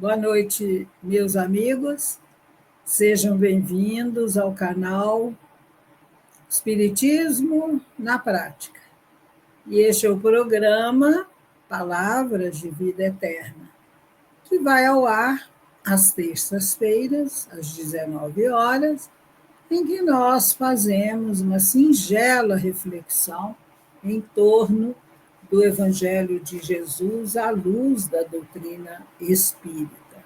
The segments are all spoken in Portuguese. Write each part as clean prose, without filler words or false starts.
Boa noite, meus amigos. Sejam bem-vindos ao canal Espiritismo na Prática. E este é o programa Palavras de Vida Eterna, que vai ao ar às terças-feiras, às 19 horas, em que nós fazemos uma singela reflexão em torno do Evangelho de Jesus à luz da doutrina espírita.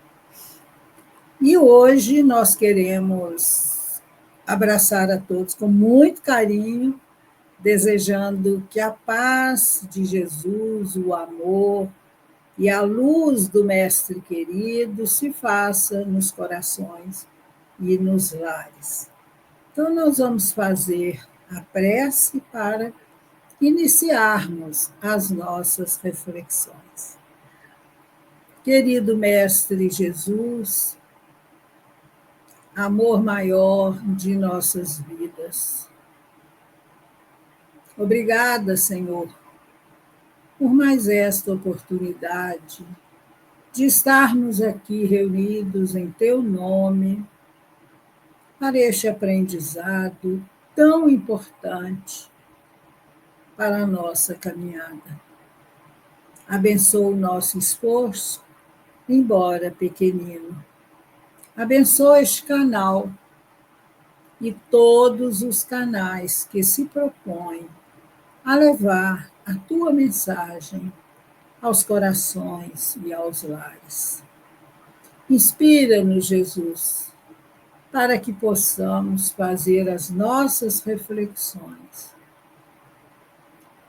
E hoje nós queremos abraçar a todos com muito carinho, desejando que a paz de Jesus, o amor e a luz do Mestre querido se faça nos corações e nos lares. Então, nós vamos fazer a prece para iniciarmos as nossas reflexões. Querido Mestre Jesus, amor maior de nossas vidas, obrigada, Senhor, por mais esta oportunidade de estarmos aqui reunidos em Teu nome para este aprendizado tão importante para a nossa caminhada. Abençoa o nosso esforço, embora pequenino. Abençoa este canal e todos os canais que se propõem a levar a Tua mensagem aos corações e aos lares. Inspira-nos, Jesus, para que possamos fazer as nossas reflexões,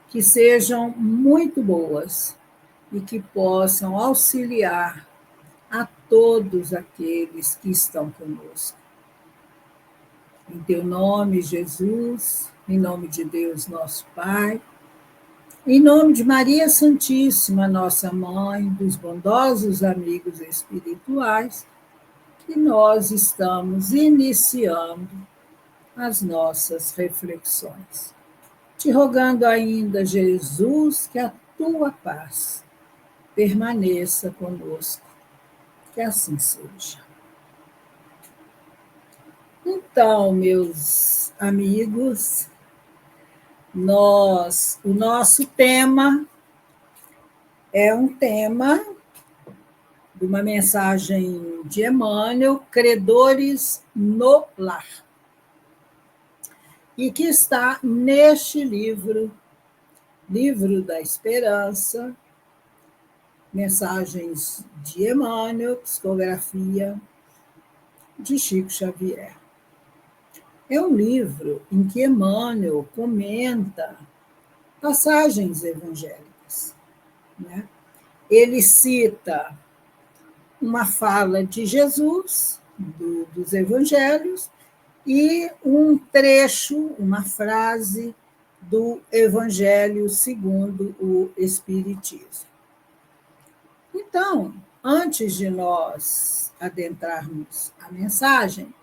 que sejam muito boas e que possam auxiliar a todos aqueles que estão conosco. Em Teu nome, Jesus, em nome de Deus, nosso Pai, em nome de Maria Santíssima, nossa Mãe, dos bondosos amigos espirituais, que nós estamos iniciando as nossas reflexões. Te rogando ainda, Jesus, que a Tua paz permaneça conosco, que assim seja. Então, meus amigos, o nosso tema é um tema de uma mensagem de Emmanuel, Credores no Lar, e que está neste livro, Livro da Esperança, Mensagens de Emmanuel, Psicografia de Chico Xavier. É um livro em que Emmanuel comenta passagens evangélicas, né? Ele cita uma fala de Jesus, dos evangelhos, e um trecho, uma frase do Evangelho segundo o Espiritismo. Então, antes de nós adentrarmos a mensagem,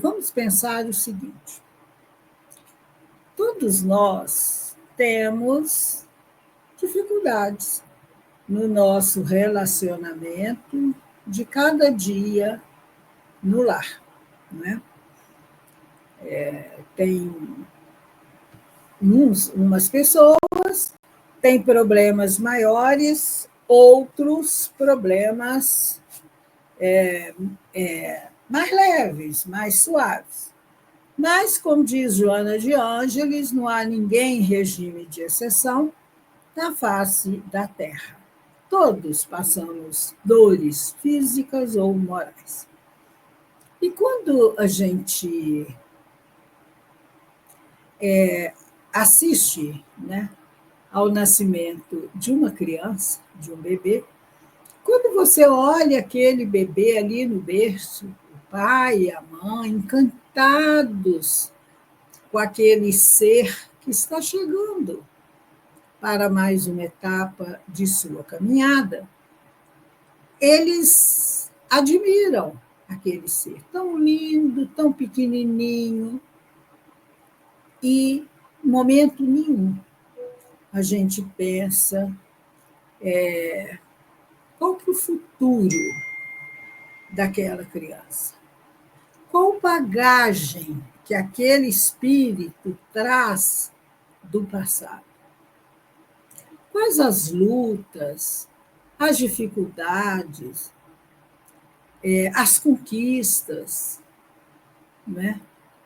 vamos pensar o seguinte: todos nós temos dificuldades no nosso relacionamento de cada dia no lar, não é? Tem umas pessoas têm problemas maiores, outros problemas mais leves, mais suaves. Mas, como diz Joana de Ângeles, não há ninguém em regime de exceção na face da Terra. Todos passamos dores físicas ou morais. E quando a gente assiste, né, ao nascimento de uma criança, de um bebê, quando você olha aquele bebê ali no berço, o pai e a mãe, encantados com aquele ser que está chegando para mais uma etapa de sua caminhada, eles admiram aquele ser tão lindo, tão pequenininho, e em momento nenhum a gente pensa Qual que é o futuro daquela criança? Qual bagagem que aquele espírito traz do passado? Quais as lutas, as dificuldades, as conquistas, né?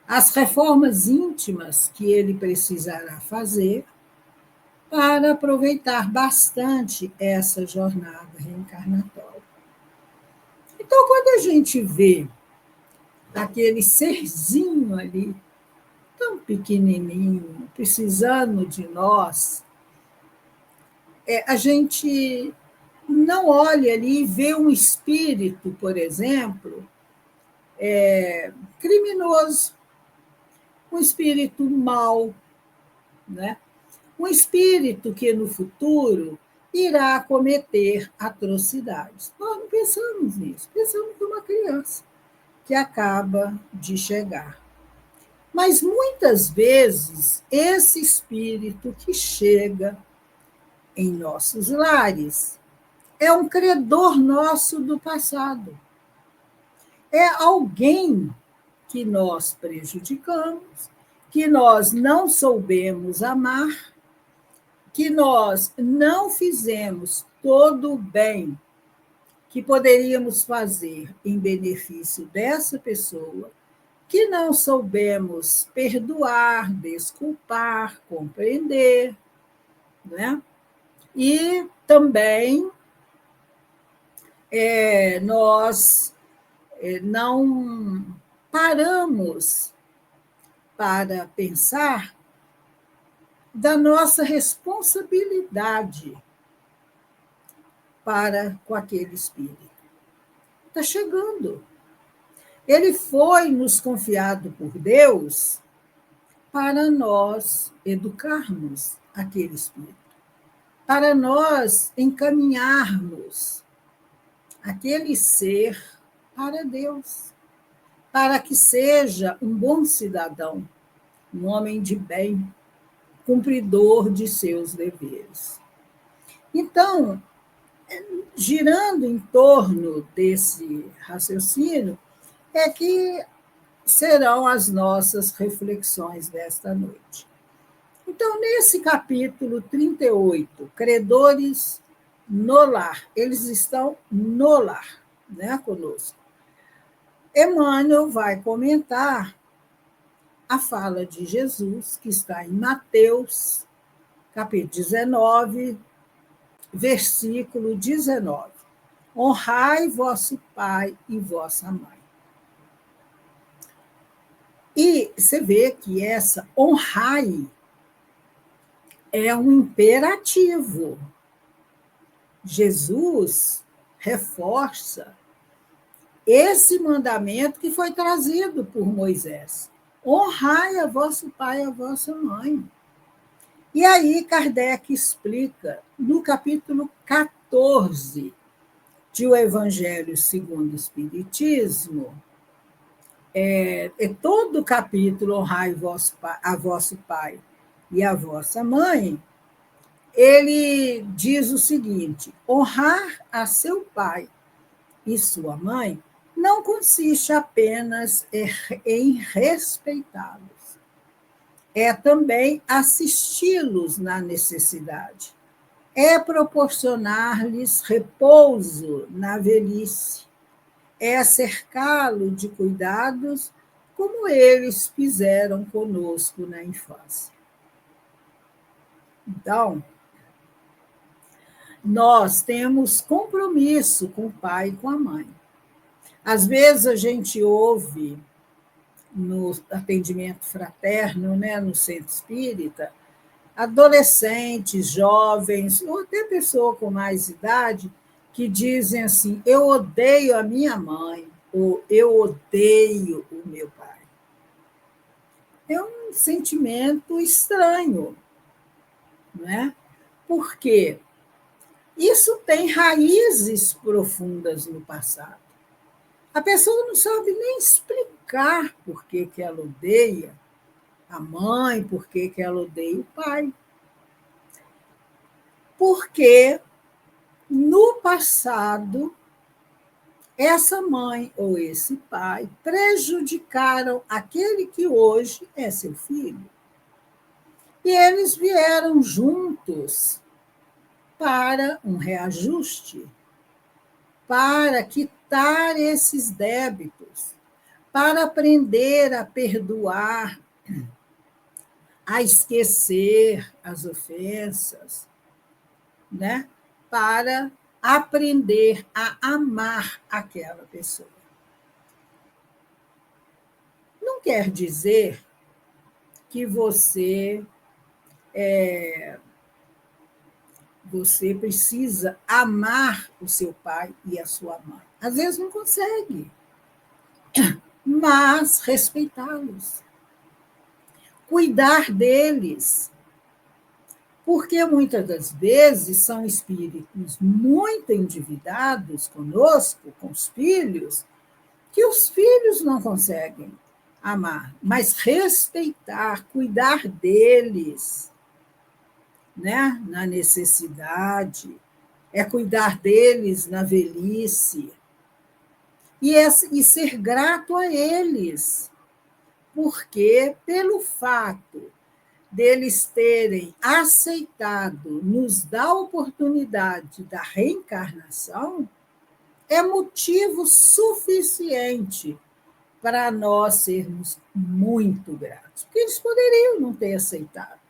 As reformas íntimas que ele precisará fazer para aproveitar bastante essa jornada reencarnatória. Então, quando a gente vê aquele serzinho ali, tão pequenininho, precisando de nós, a gente não olha ali e vê um espírito, por exemplo, criminoso, um espírito mau, né? Um espírito que no futuro irá cometer atrocidades. Nós não pensamos nisso, pensamos numa criança que acaba de chegar. Mas muitas vezes esse espírito que chega em nossos lares é um credor nosso do passado. É alguém que nós prejudicamos, que nós não soubemos amar, que nós não fizemos todo o bem que poderíamos fazer em benefício dessa pessoa, que não soubemos perdoar, desculpar, compreender, né? E também nós não paramos para pensar da nossa responsabilidade para com aquele espírito. Está chegando. Ele foi nos confiado por Deus para nós educarmos aquele espírito, para nós encaminharmos aquele ser para Deus, para que seja um bom cidadão, um homem de bem, cumpridor de seus deveres. Então, girando em torno desse raciocínio, é que serão as nossas reflexões desta noite. Então, nesse capítulo 38, credores no lar, eles estão no lar, né, conosco. Emmanuel vai comentar a fala de Jesus, que está em Mateus, capítulo 19, versículo 19. Honrai vosso pai e vossa mãe. E você vê que essa honrai é um imperativo. Jesus reforça esse mandamento que foi trazido por Moisés. Honrai a vosso pai e a vossa mãe. E aí Kardec explica, no capítulo 14 de O Evangelho segundo o Espiritismo, todo o capítulo Honrai a vosso pai e a vossa mãe, ele diz o seguinte: honrar a seu pai e sua mãe não consiste apenas em respeitá-los, é também assisti-los na necessidade, é proporcionar-lhes repouso na velhice, é cercá-lo de cuidados como eles fizeram conosco na infância. Então, nós temos compromisso com o pai e com a mãe. Às vezes a gente ouve no atendimento fraterno, né, no centro espírita, adolescentes, jovens, ou até pessoa com mais idade, que dizem assim: eu odeio a minha mãe, ou eu odeio o meu pai. É um sentimento estranho, não é? Por quê? Isso tem raízes profundas no passado. A pessoa não sabe nem explicar por que ela odeia a mãe, por que ela odeia o pai. Porque no passado, essa mãe ou esse pai prejudicaram aquele que hoje é seu filho. E eles vieram juntos para um reajuste, para quitar esses débitos, para aprender a perdoar, a esquecer as ofensas, né? Para aprender a amar aquela pessoa. Não quer dizer que você precisa amar o seu pai e a sua mãe. Às vezes não consegue, mas respeitá-los, cuidar deles, porque muitas das vezes são espíritos muito endividados conosco, com os filhos, que os filhos não conseguem amar, mas respeitar, cuidar deles, né? Na necessidade, é cuidar deles na velhice, e ser grato a eles, porque pelo fato deles terem aceitado nos dar a oportunidade da reencarnação, é motivo suficiente para nós sermos muito gratos, porque eles poderiam não ter aceitado.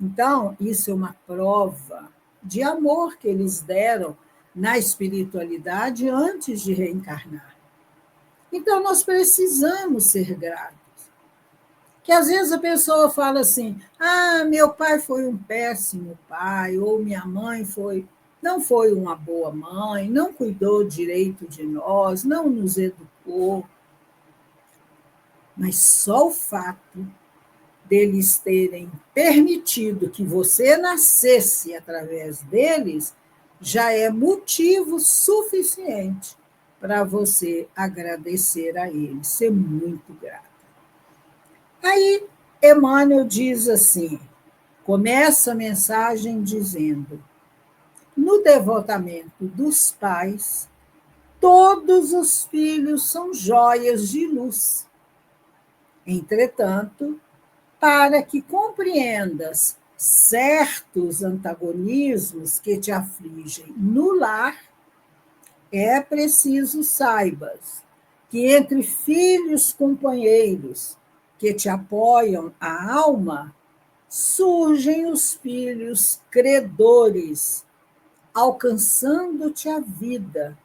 Então, isso é uma prova de amor que eles deram na espiritualidade antes de reencarnar. Então, nós precisamos ser gratos. Que às vezes a pessoa fala assim: ah, meu pai foi um péssimo pai, ou minha mãe não foi uma boa mãe, não cuidou direito de nós, não nos educou. Mas só o fato deles terem permitido que você nascesse através deles já é motivo suficiente para você agradecer a eles, ser muito grato. Aí, Emmanuel diz assim, começa a mensagem dizendo: no devotamento dos pais, todos os filhos são joias de luz. Entretanto, para que compreendas certos antagonismos que te afligem no lar, é preciso saibas que entre filhos companheiros que te apoiam a alma, surgem os filhos credores, alcançando-te a vida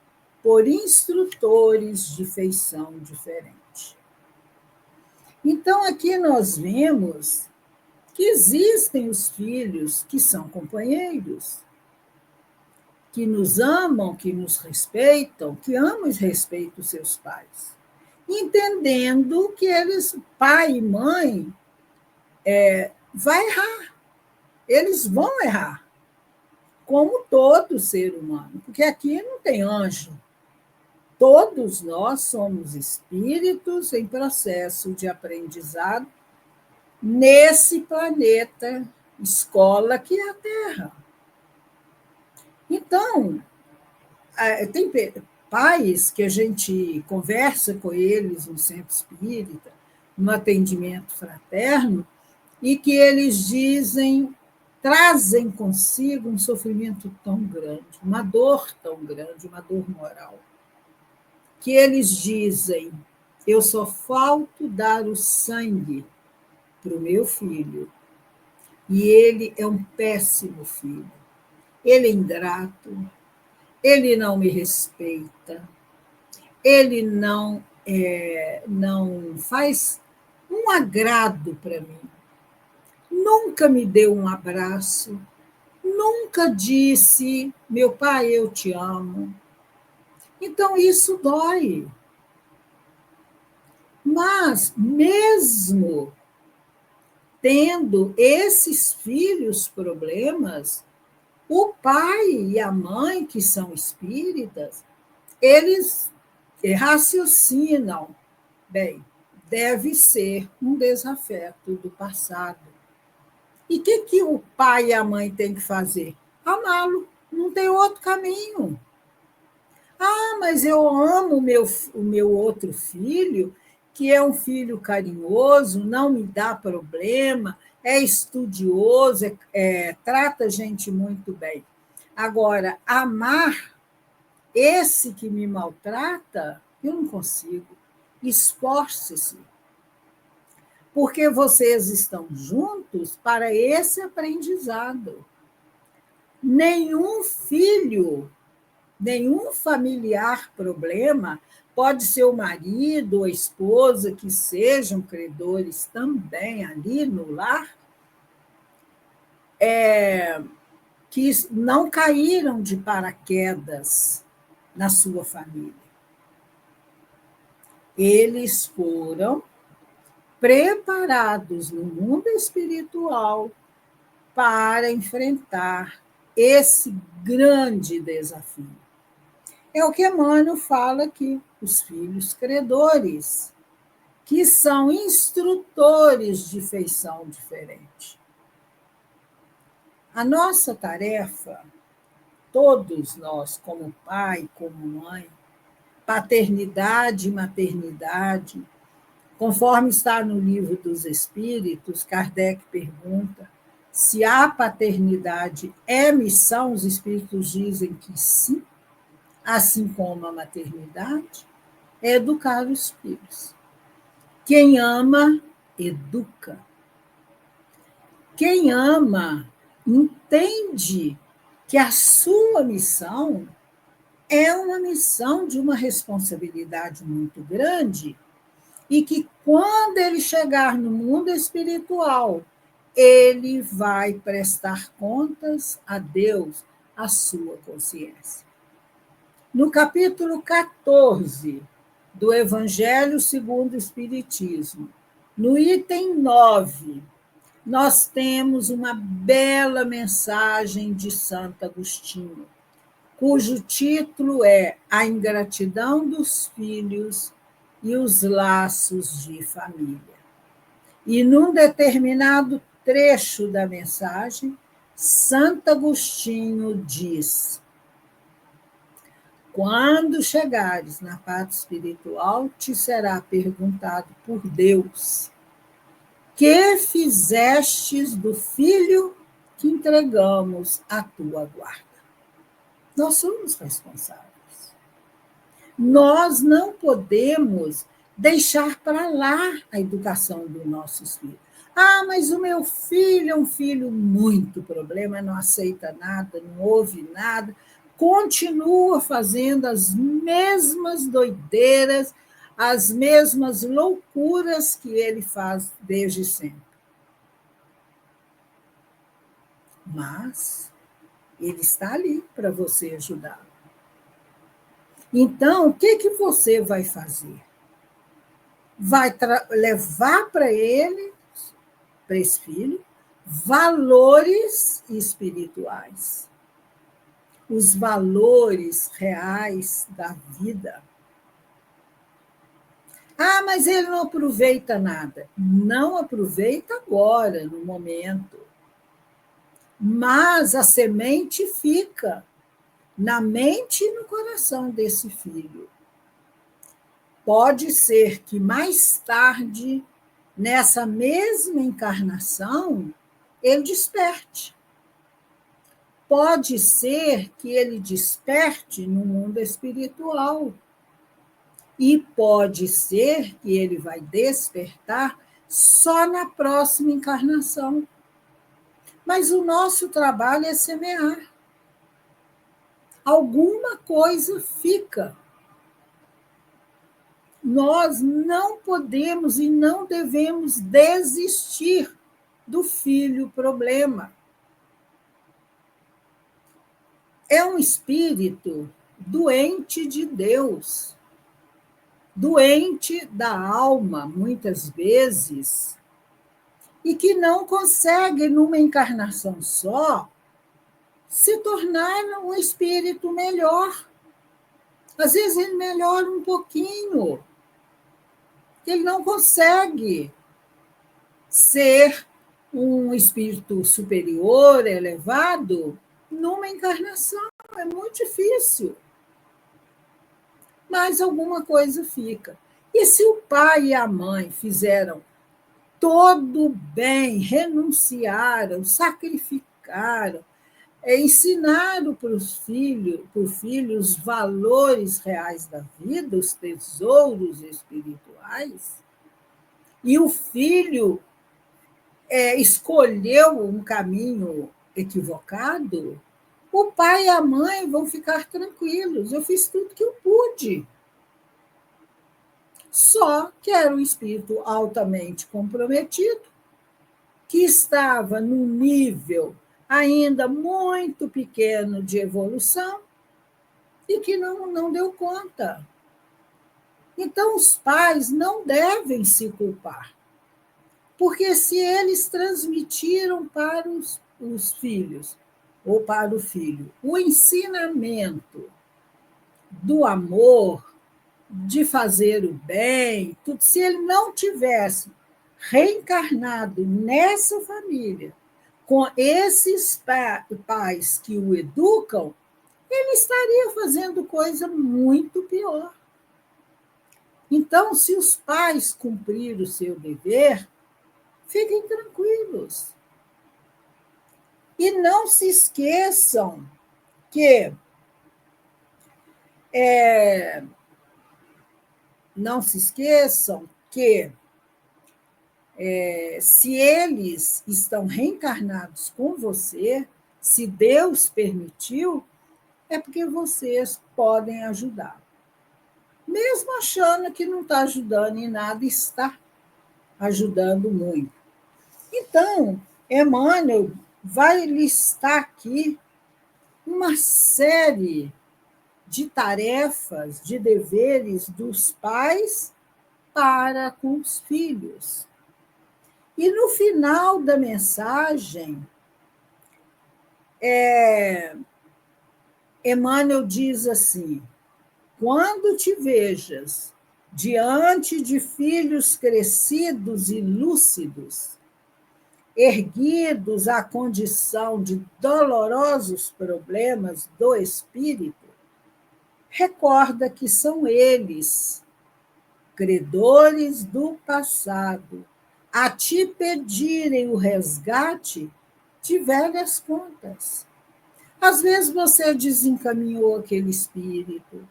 por instrutores de feição diferente. Então, aqui nós vemos que existem os filhos que são companheiros, que nos amam, que nos respeitam, que amam e respeitam os seus pais, entendendo que eles, pai e mãe, vai errar, eles vão errar, como todo ser humano, porque aqui não tem anjo. Todos nós somos espíritos em processo de aprendizado nesse planeta, escola que é a Terra. Então, tem pais que a gente conversa com eles no centro espírita, no atendimento fraterno, e que eles trazem consigo um sofrimento tão grande, uma dor tão grande, uma dor moral, que eles dizem: eu só falto dar o sangue para o meu filho, e ele é um péssimo filho, ele é ingrato, ele não me respeita, ele não faz um agrado para mim, nunca me deu um abraço, nunca disse: meu pai, eu te amo. Então, isso dói. Mas, mesmo tendo esses filhos problemas, o pai e a mãe, que são espíritas, eles raciocinam: bem, deve ser um desafeto do passado. E o que o pai e a mãe têm que fazer? Amá-lo, Não tem outro caminho. Ah, mas eu amo o meu outro filho, que é um filho carinhoso, não me dá problema, é estudioso, trata a gente muito bem. Agora, amar esse que me maltrata, eu não consigo. Esforce-se, porque vocês estão juntos para esse aprendizado. Nenhum filho, nenhum familiar problema, pode ser o marido ou a esposa, que sejam credores também ali no lar, que não caíram de paraquedas na sua família. Eles foram preparados no mundo espiritual para enfrentar esse grande desafio. É o que Emmanuel fala aqui, os filhos credores, que são instrutores de feição diferente. A nossa tarefa, todos nós, como pai, como mãe, paternidade e maternidade, conforme está no Livro dos Espíritos, Kardec pergunta se a paternidade é missão, os espíritos dizem que sim, assim como a maternidade, é educar os filhos. Quem ama, educa. Quem ama, entende que a sua missão é uma missão de uma responsabilidade muito grande e que, quando ele chegar no mundo espiritual, ele vai prestar contas a Deus, a sua consciência. No capítulo 14 do Evangelho segundo o Espiritismo, no item 9, nós temos uma bela mensagem de Santo Agostinho, cujo título é A Ingratidão dos Filhos e os Laços de Família. E, num determinado trecho da mensagem, Santo Agostinho diz: quando chegares na parte espiritual, te será perguntado por Deus: que fizestes do filho que entregamos à tua guarda? Nós somos responsáveis. Nós não podemos deixar para lá a educação dos nossos filhos. Ah, mas o meu filho é um filho muito problema, não aceita nada, não ouve nada, continua fazendo as mesmas doideiras, as mesmas loucuras que ele faz desde sempre. Mas ele está ali para você ajudar. Então, o que você vai fazer? Vai levar para ele, para esse filho, valores espirituais, os valores reais da vida. Ah, mas ele não aproveita nada. Não aproveita agora, no momento. Mas a semente fica na mente e no coração desse filho. Pode ser que mais tarde, nessa mesma encarnação, ele desperte. Pode ser que ele desperte no mundo espiritual. E pode ser que ele vai despertar só na próxima encarnação. Mas o nosso trabalho é semear. Alguma coisa fica. Nós não podemos e não devemos desistir do filho problema. É um espírito doente de Deus, doente da alma, muitas vezes, e que não consegue, numa encarnação só, se tornar um espírito melhor. Às vezes ele melhora um pouquinho. Ele não consegue ser um espírito superior, elevado, numa encarnação. É muito difícil. Mas alguma coisa fica. E se o pai e a mãe fizeram todo o bem, renunciaram, sacrificaram, ensinaram para os filhos, os valores reais da vida, os tesouros espirituais, e o filho escolheu um caminho equivocado, o pai e a mãe vão ficar tranquilos. Eu fiz tudo que eu pude. Só que era um espírito altamente comprometido, que estava num nível ainda muito pequeno de evolução e que não deu conta. Então, os pais não devem se culpar, porque se eles transmitiram para os filhos, ou para o filho, o ensinamento do amor, de fazer o bem, tudo, se ele não tivesse reencarnado nessa família, com esses pais que o educam, ele estaria fazendo coisa muito pior. Então, se os pais cumpriram o seu dever, fiquem tranquilos. E não se esqueçam que se eles estão reencarnados com você, se Deus permitiu, é porque vocês podem ajudar. Mesmo achando que não está ajudando em nada, está ajudando muito. Então, Emmanuel vai listar aqui uma série de tarefas, de deveres dos pais para com os filhos. E no final da mensagem, Emmanuel diz assim: quando te vejas diante de filhos crescidos e lúcidos, erguidos à condição de dolorosos problemas do espírito, recorda que são eles, credores do passado, a te pedirem o resgate de velhas contas. Às vezes você desencaminhou aquele espírito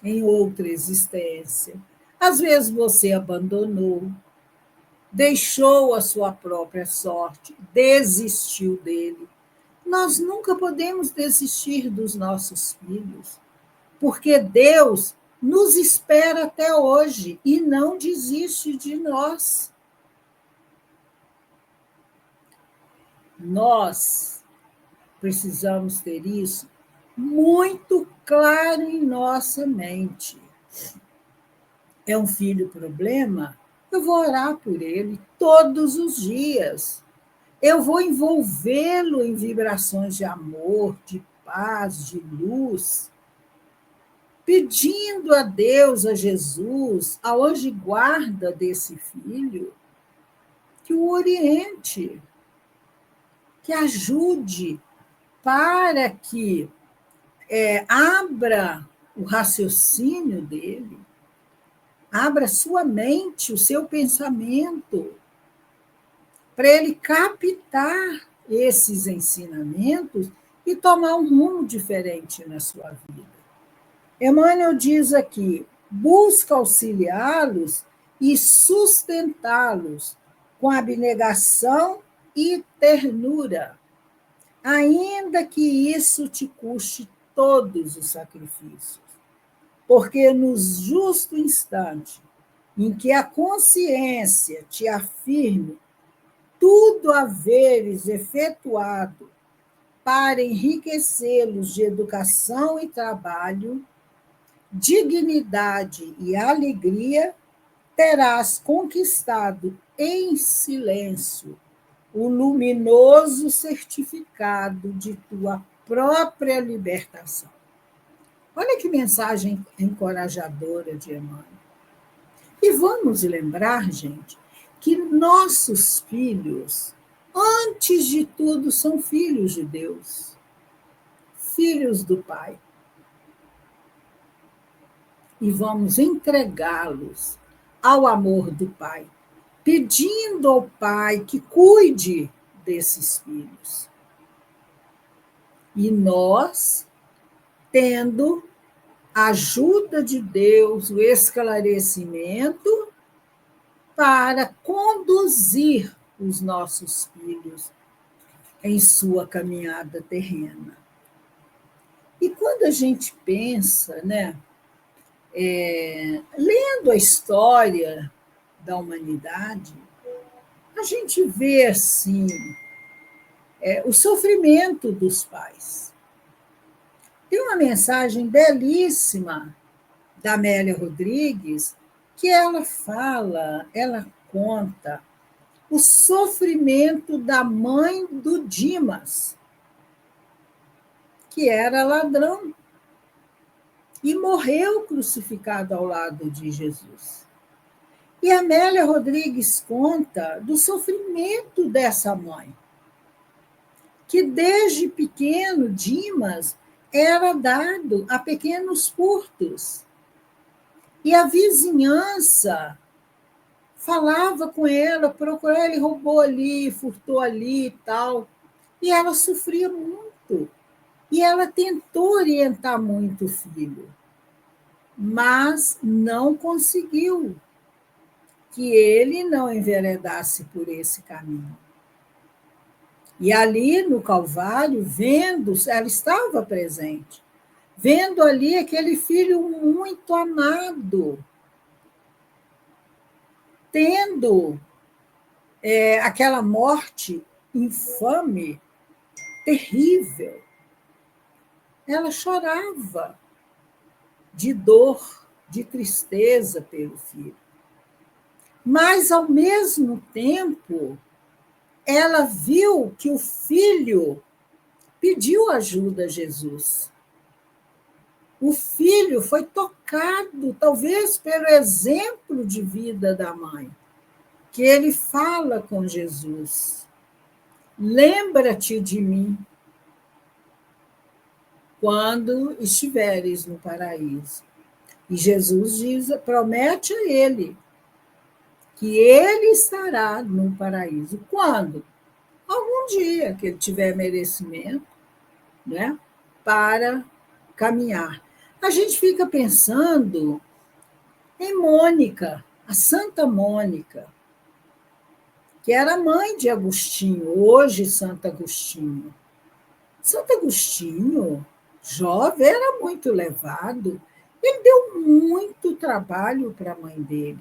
em outra existência. Às vezes você abandonou, deixou a sua própria sorte, desistiu dele. Nós nunca podemos desistir dos nossos filhos, porque Deus nos espera até hoje e não desiste de nós. Nós precisamos ter isso muito claro em nossa mente. É um filho problema? Eu vou orar por ele todos os dias. Eu vou envolvê-lo em vibrações de amor, de paz, de luz, pedindo a Deus, a Jesus, a anjo guarda desse filho, que o oriente, que ajude para que abra o raciocínio dele, abra sua mente, o seu pensamento, para ele captar esses ensinamentos e tomar um rumo diferente na sua vida. Emmanuel diz aqui: busca auxiliá-los e sustentá-los com abnegação e ternura, ainda que isso te custe todos os sacrifícios, porque no justo instante em que a consciência te afirme tudo haveres efetuado para enriquecê-los de educação e trabalho, dignidade e alegria, terás conquistado em silêncio o luminoso certificado de tua própria libertação. Olha que mensagem encorajadora de Emmanuel. E vamos lembrar, gente, que nossos filhos, antes de tudo, são filhos de Deus. filhos do Pai e vamos entregá-los ao amor do Pai, pedindo ao Pai que cuide desses filhos. E nós, tendo a ajuda de Deus, o esclarecimento, para conduzir os nossos filhos em sua caminhada terrena. E quando a gente pensa, né, lendo a história da humanidade, a gente vê assim o sofrimento dos pais. Tem uma mensagem belíssima da Amélia Rodrigues que ela fala, ela conta o sofrimento da mãe do Dimas, que era ladrão e morreu crucificado ao lado de Jesus. E a Amélia Rodrigues conta do sofrimento dessa mãe, que desde pequeno Dimas era dado a pequenos furtos. E a vizinhança falava com ela, procurou, ele roubou ali, furtou ali e tal. E ela sofria muito. E ela tentou orientar muito o filho, mas não conseguiu que ele não enveredasse por esse caminho. E ali no Calvário, vendo, ela estava presente, vendo ali aquele filho muito amado, tendo aquela morte infame, terrível. Ela chorava de dor, de tristeza pelo filho. Mas, ao mesmo tempo, ela viu que o filho pediu ajuda a Jesus. O filho foi tocado, talvez pelo exemplo de vida da mãe, que ele fala com Jesus: lembra-te de mim quando estiveres no paraíso. E Jesus diz, promete a ele que ele estará no paraíso. Quando? Algum dia que ele tiver merecimento, né, para caminhar. A gente fica pensando em Mônica, a Santa Mônica, que era mãe de Agostinho, hoje Santo Agostinho. Santo Agostinho, jovem, era muito levado. Ele deu muito trabalho para a mãe dele.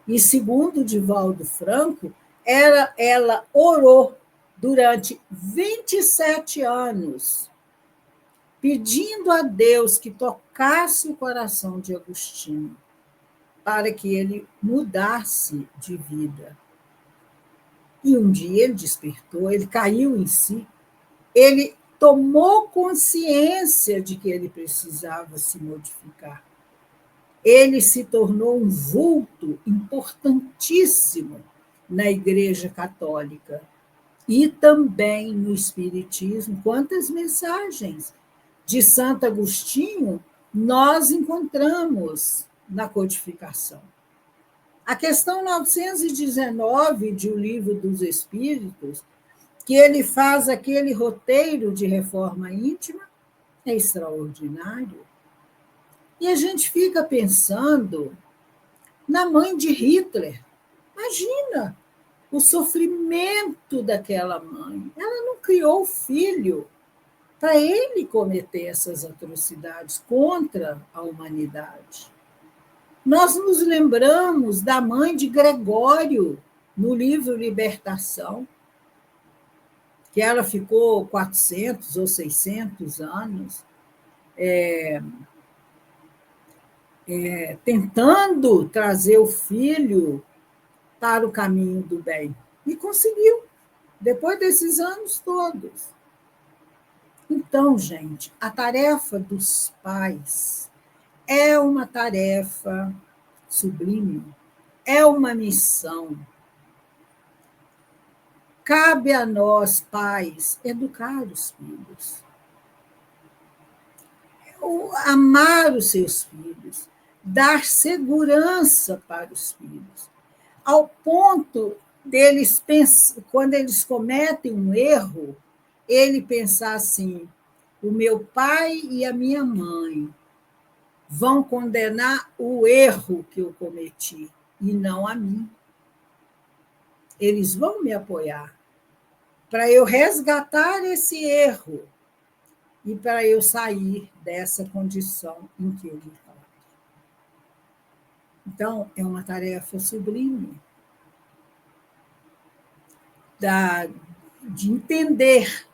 E, segundo Divaldo Franco, ela orou durante 27 anos, pedindo a Deus que tocasse o coração de Agostinho, para que ele mudasse de vida. E um dia ele despertou, ele caiu em si, ele tomou consciência de que ele precisava se modificar. Ele se tornou um vulto importantíssimo na Igreja Católica e também no Espiritismo. Quantas mensagens de Santo Agostinho nós encontramos na codificação. A questão 919 de O Livro dos Espíritos, que ele faz aquele roteiro de reforma íntima, é extraordinário. E a gente fica pensando na mãe de Hitler. Imagina o sofrimento daquela mãe. Ela não criou o filho para ele cometer essas atrocidades contra a humanidade. Nós nos lembramos da mãe de Gregório, no livro Libertação, que ela ficou 400 ou 600 anos tentando trazer o filho para o caminho do bem. E conseguiu, depois desses anos todos. Então, gente, a tarefa dos pais é uma tarefa sublime, é uma missão. Cabe a nós, pais, educar os filhos. amar os seus filhos, dar segurança para os filhos, ao ponto deles, quando eles cometem um erro, ele pensar assim: o meu pai e a minha mãe vão condenar o erro que eu cometi e não a mim. Eles vão me apoiar para eu resgatar esse erro e para eu sair dessa condição em que eu me coloquei. Então, é uma tarefa sublime de entender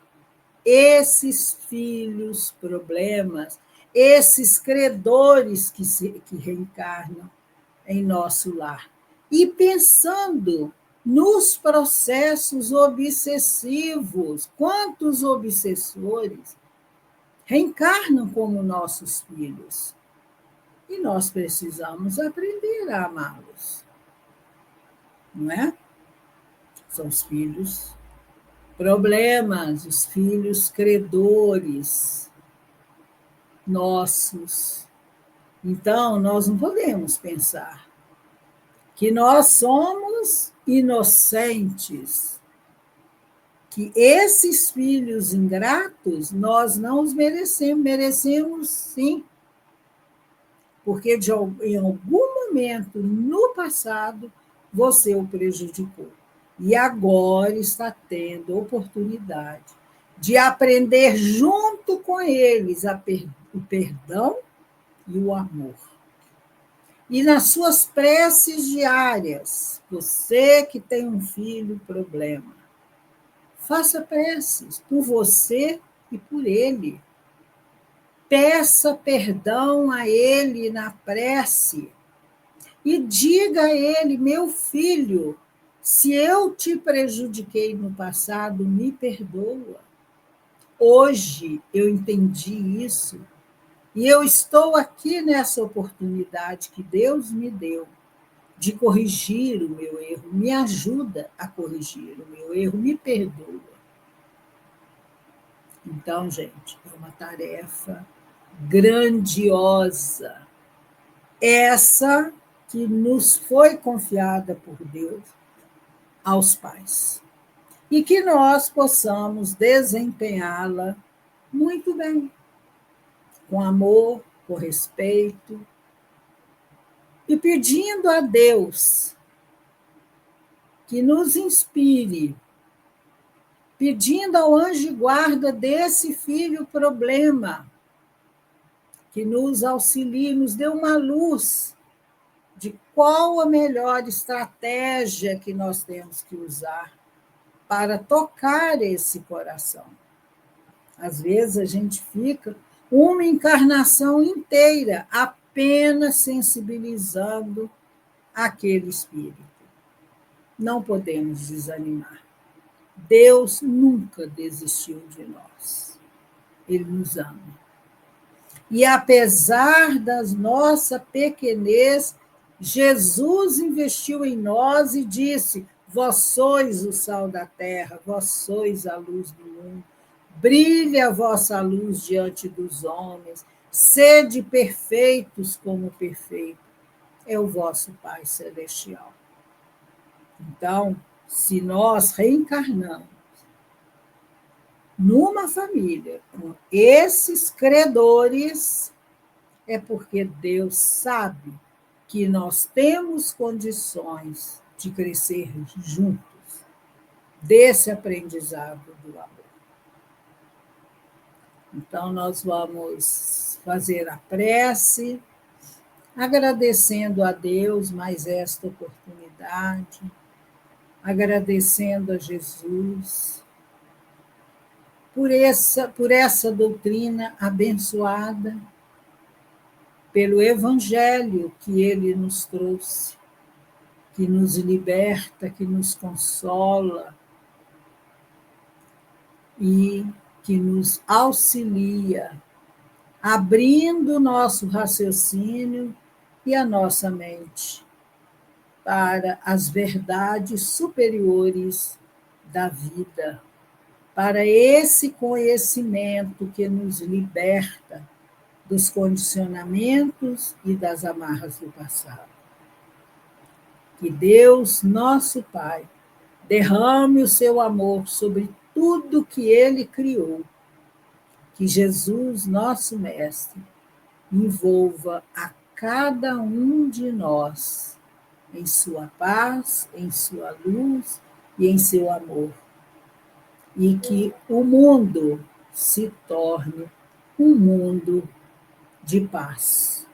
esses filhos problemas, esses credores que reencarnam em nosso lar. E pensando nos processos obsessivos, quantos obsessores reencarnam como nossos filhos. E nós precisamos aprender a amá-los. Não é? São os filhos problemas, os filhos credores nossos. Então, nós não podemos pensar que nós somos inocentes, que esses filhos ingratos nós não os merecemos. Merecemos, sim, porque em algum momento no passado você o prejudicou. E agora está tendo oportunidade de aprender junto com eles o perdão e o amor. E nas suas preces diárias, você que tem um filho problema, faça preces por você e por ele. Peça perdão a ele na prece e diga a ele: meu filho, se eu te prejudiquei no passado, me perdoa. Hoje eu entendi isso e eu estou aqui nessa oportunidade que Deus me deu de corrigir o meu erro. Me ajuda a corrigir o meu erro, me perdoa. Então, gente, é uma tarefa grandiosa, essa que nos foi confiada por Deus aos pais, e que nós possamos desempenhá-la muito bem, com amor, com respeito, e pedindo a Deus que nos inspire, pedindo ao anjo guarda desse filho problema, que nos auxilie, nos dê uma luz de qual a melhor estratégia que nós temos que usar para tocar esse coração. Às vezes a gente fica uma encarnação inteira apenas sensibilizando aquele espírito. Não podemos desanimar. Deus nunca desistiu de nós. Ele nos ama. E apesar da nossa pequenez, Jesus investiu em nós e disse: vós sois o sal da terra, vós sois a luz do mundo. Brilhe a vossa luz diante dos homens, sede perfeitos como perfeito é o vosso Pai Celestial. Então, se nós reencarnamos numa família com esses credores, é porque Deus sabe que nós temos condições de crescer juntos desse aprendizado do amor. Então, nós vamos fazer a prece, agradecendo a Deus mais esta oportunidade, agradecendo a Jesus por essa doutrina abençoada, pelo Evangelho que ele nos trouxe, que nos liberta, que nos consola e que nos auxilia, abrindo o nosso raciocínio e a nossa mente para as verdades superiores da vida, para esse conhecimento que nos liberta dos condicionamentos e das amarras do passado. Que Deus, nosso Pai, derrame o seu amor sobre tudo que Ele criou. Que Jesus, nosso Mestre, envolva a cada um de nós em sua paz, em sua luz e em seu amor. E que o mundo se torne um mundo de paz,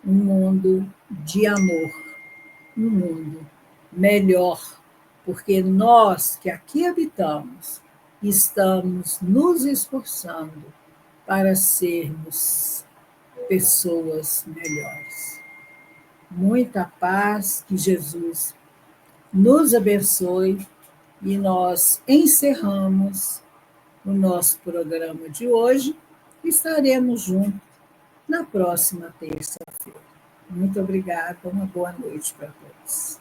um mundo de amor, um mundo melhor, porque nós que aqui habitamos estamos nos esforçando para sermos pessoas melhores. Muita paz, que Jesus nos abençoe, e nós encerramos o nosso programa de hoje. Estaremos juntos na próxima terça-feira. Muito obrigada, uma boa noite para todos.